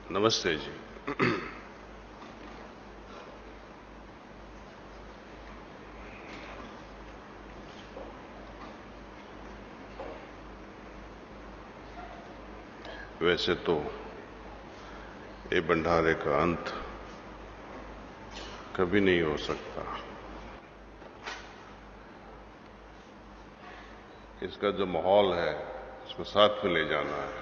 नमस्ते जी। वैसे तो ये भंडारे का अंत कभी नहीं हो सकता। इसका जो माहौल है इसको साथ में ले जाना है।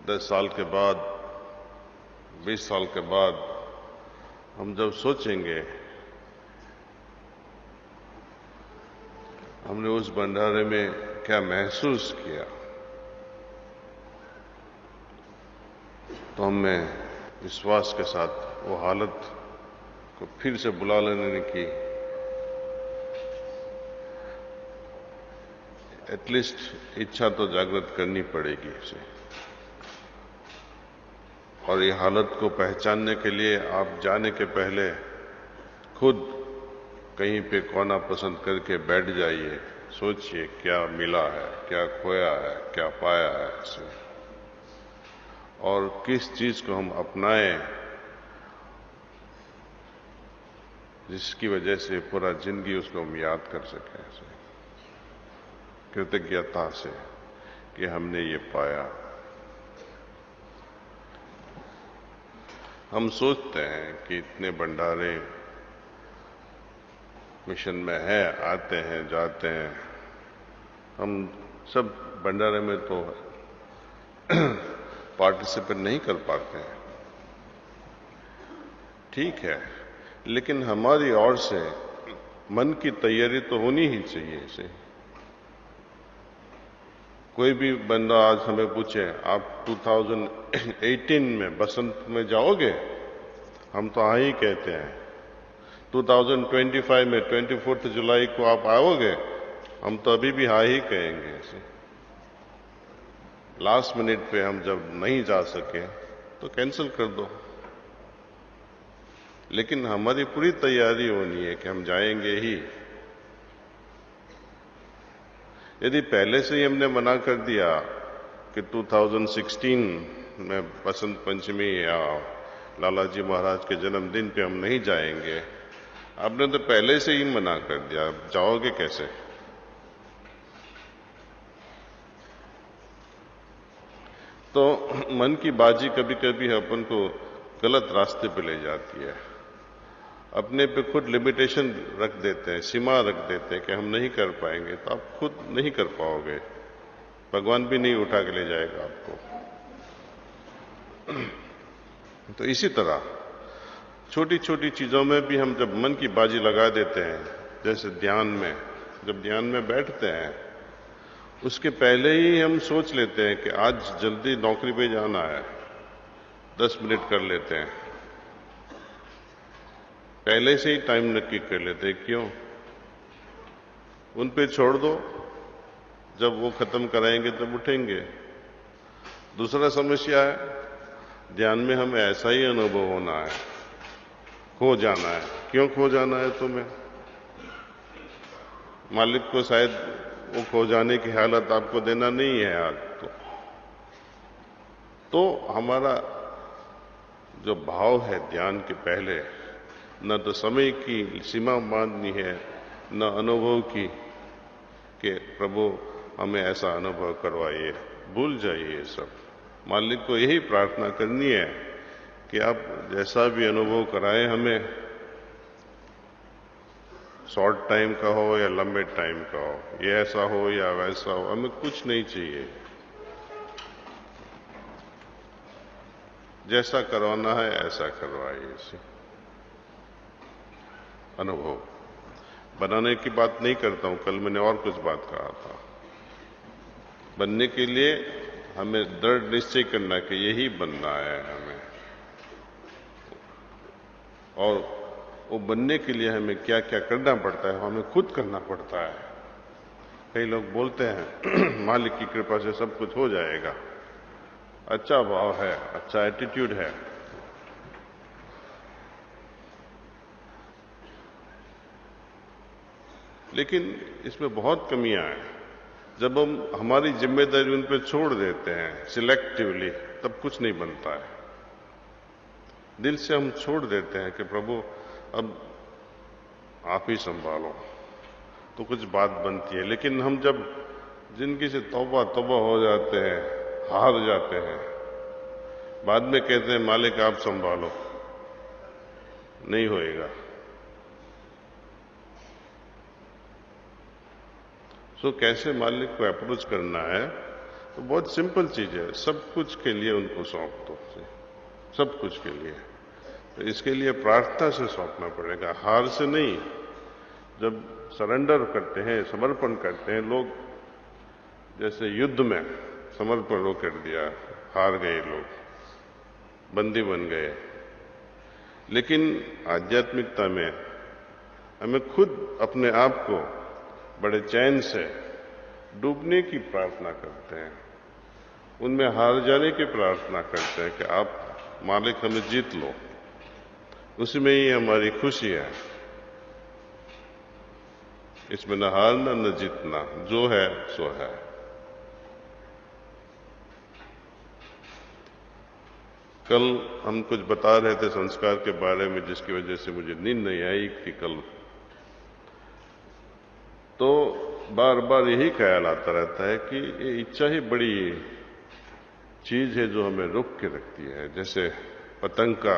10 साल के बाद, 20 साल के बाद हम जब सोचेंगे हमने उस भंडारे में क्या महसूस किया, तो हमें विश्वास के साथ वो हालत को फिर से बुला लेने की एटलीस्ट इच्छा तो जागृत करनी पड़ेगी इसे। और ये हालत को पहचानने के लिए आप जाने के पहले खुद कहीं पे कोना पसंद करके बैठ जाइए, सोचिए क्या मिला है, क्या खोया है, क्या पाया है इसमें, और किस चीज को हम अपनाएं जिसकी वजह से पूरा जिंदगी उसको हम याद कर सकें कृतज्ञता से कि हमने ये पाया। हम सोचते हैं कि इतने भंडारे मिशन में है, आते हैं जाते हैं, हम सब भंडारे में तो पार्टिसिपेट नहीं कर पाते हैं। ठीक है, लेकिन हमारी ओर से मन की तैयारी तो होनी ही चाहिए इसे। कोई भी बंदा आज हमें पूछे आप 2018 में बसंत में जाओगे, हम तो हाँ ही कहते हैं। 2025 में 24 जुलाई को आप आओगे, हम तो अभी भी हाँ ही कहेंगे इसे। लास्ट मिनट पे हम जब नहीं जा सके तो कैंसिल कर दो, लेकिन हमारी पूरी तैयारी होनी है कि हम जाएंगे ही। यदि पहले से ही हमने मना कर दिया कि 2016 में बसंत पंचमी या लालाजी महाराज के जन्मदिन पे हम नहीं जाएंगे, आपने तो पहले से ही मना कर दिया, जाओगे कैसे? तो मन की बाजी कभी कभी अपन को गलत रास्ते पे ले जाती है। अपने पे खुद लिमिटेशन रख देते हैं, सीमा रख देते हैं कि हम नहीं कर पाएंगे, तो आप खुद नहीं कर पाओगे, भगवान भी नहीं उठा के ले जाएगा आपको। तो इसी तरह छोटी छोटी चीजों में भी हम जब मन की बाजी लगा देते हैं, जैसे ध्यान में, जब ध्यान में बैठते हैं उसके पहले ही हम सोच लेते हैं कि आज जल्दी नौकरी पे जाना है, 10 मिनट कर लेते हैं, पहले से ही टाइम नक्की कर लेते हैं। क्यों? उन पे छोड़ दो, जब वो खत्म कराएंगे तब उठेंगे। दूसरा समस्या है, ध्यान में हमें ऐसा ही अनुभव होना है, खो जाना है। क्यों खो जाना है तुम्हें? मालिक को शायद वो खो जाने की हालत आपको देना नहीं है आज तो हमारा जो भाव है ध्यान के पहले, न तो समय की सीमा बांधनी है, न अनुभव की कि प्रभु हमें ऐसा अनुभव करवाइए। भूल जाइए सब। मालिक को यही प्रार्थना करनी है कि आप जैसा भी अनुभव कराएं हमें, शॉर्ट टाइम का हो या लंबे टाइम का हो, ये ऐसा हो या वैसा हो, हमें कुछ नहीं चाहिए। जैसा करवाना है ऐसा करवाइए इसे। अनुभव बनाने की बात नहीं करता हूं, कल मैंने और कुछ बात कहा था। बनने के लिए हमें दृढ़ निश्चय करना कि यही बनना है हमें, और वो बनने के लिए हमें क्या क्या करना पड़ता है हमें खुद करना पड़ता है। कई लोग बोलते हैं मालिक की कृपा से सब कुछ हो जाएगा, अच्छा भाव है, अच्छा एटीट्यूड है, लेकिन इसमें बहुत कमियां हैं। जब हम हमारी जिम्मेदारी उन पर छोड़ देते हैं सिलेक्टिवली, तब कुछ नहीं बनता है। दिल से हम छोड़ देते हैं कि प्रभु अब आप ही संभालो, तो कुछ बात बनती है। लेकिन हम जब जिंदगी से तौबा तौबा हो जाते हैं, हार जाते हैं, बाद में कहते हैं मालिक आप संभालो, नहीं होएगा। सो कैसे मालिक को अप्रोच करना है, तो बहुत सिंपल चीज है। सब कुछ के लिए उनको सौंप दो, सब कुछ के लिए। तो इसके लिए प्रार्थना से सौंपना पड़ेगा, हार से नहीं। जब सरेंडर करते हैं, समर्पण करते हैं लोग, जैसे युद्ध में समर्पण वो कर दिया, हार गए लोग, बंदी बन गए। लेकिन आध्यात्मिकता में हमें खुद अपने आप को बड़े चैन से डूबने की प्रार्थना करते हैं, उनमें हार जाने की प्रार्थना करते हैं कि आप मालिक हमें जीत लो। उसी में ही हमारी खुशी है। इसमें न हारना न जीतना, जो है सो है। कल हम कुछ बता रहे थे संस्कार के बारे में, जिसकी वजह से मुझे नींद नहीं आई कि कल, तो बार बार यही ख्याल आता रहता है कि ये इच्छा ही बड़ी चीज है जो हमें रोक के रखती है। जैसे पतंग का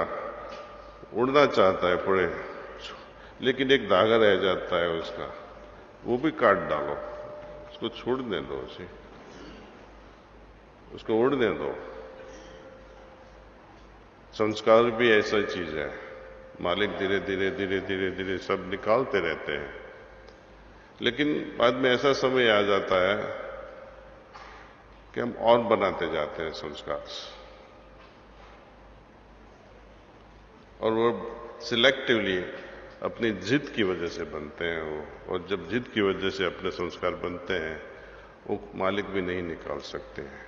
उड़ना चाहता है पूरे, लेकिन एक धागा रह जाता है उसका, वो भी काट डालो, उसको छोड़ने दो, उसको उड़ने दो। संस्कार भी ऐसा चीज है, मालिक धीरे धीरे धीरे धीरे धीरे सब निकालते रहते हैं, लेकिन बाद में ऐसा समय आ जाता है कि हम और बनाते जाते हैं संस्कार, और वो सिलेक्टिवली अपनी जिद की वजह से बनते हैं वो। और जब जिद की वजह से अपने संस्कार बनते हैं, वो मालिक भी नहीं निकाल सकते हैं।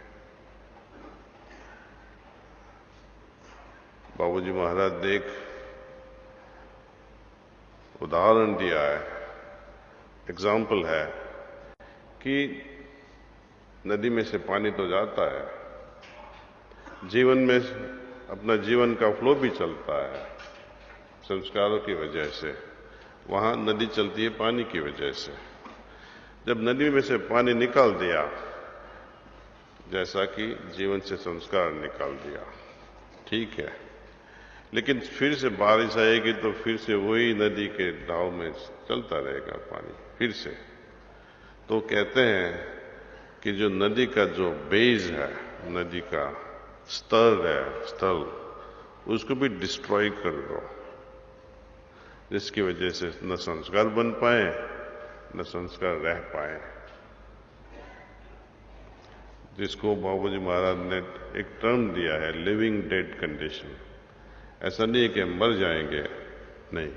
बाबूजी महाराज ने एक उदाहरण दिया है, एग्जाम्पल है कि नदी में से पानी तो जाता है, जीवन में अपना जीवन का फ्लो भी चलता है संस्कारों की वजह से। वहां नदी चलती है पानी की वजह से। जब नदी में से पानी निकाल दिया, जैसा कि जीवन से संस्कार निकाल दिया, ठीक है, लेकिन फिर से बारिश आएगी तो फिर से वही नदी के बहाव में चलता रहेगा पानी फिर से। तो कहते हैं कि जो नदी का जो बेस है, नदी का स्तर है, स्थल, उसको भी डिस्ट्रॉय कर दो, जिसकी वजह से न संस्कार बन पाए न संस्कार रह पाए। जिसको बाबूजी महाराज ने एक टर्म दिया है, लिविंग डेड कंडीशन। ऐसा नहीं है कि हम मर जाएंगे, नहीं,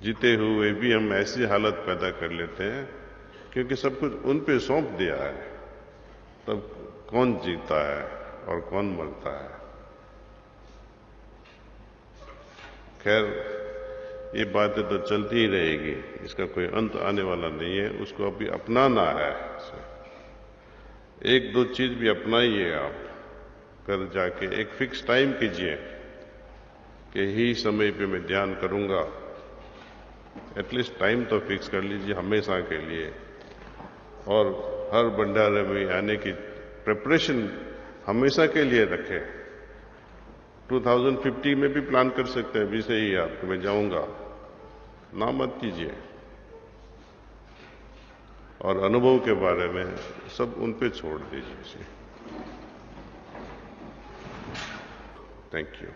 जीते हुए भी हम ऐसी हालत पैदा कर लेते हैं, क्योंकि सब कुछ उन पे सौंप दिया है। तब कौन जीता है और कौन मरता है। खैर, ये बातें तो चलती ही रहेगी, इसका कोई अंत आने वाला नहीं है। उसको अभी अपनाना है। एक दो चीज भी अपनाइए आप, कर जाके एक फिक्स टाइम कीजिए कि ही समय पे मैं ध्यान करूंगा। एटलीस्ट टाइम तो फिक्स कर लीजिए हमेशा के लिए, और हर भंडारे में आने की प्रिपरेशन हमेशा के लिए रखें। 2050 में भी प्लान कर सकते हैं, अभी से ही आप, मैं जाऊंगा, ना मत कीजिए। और अनुभव के बारे में सब उन पे छोड़ दीजिए। Thank you.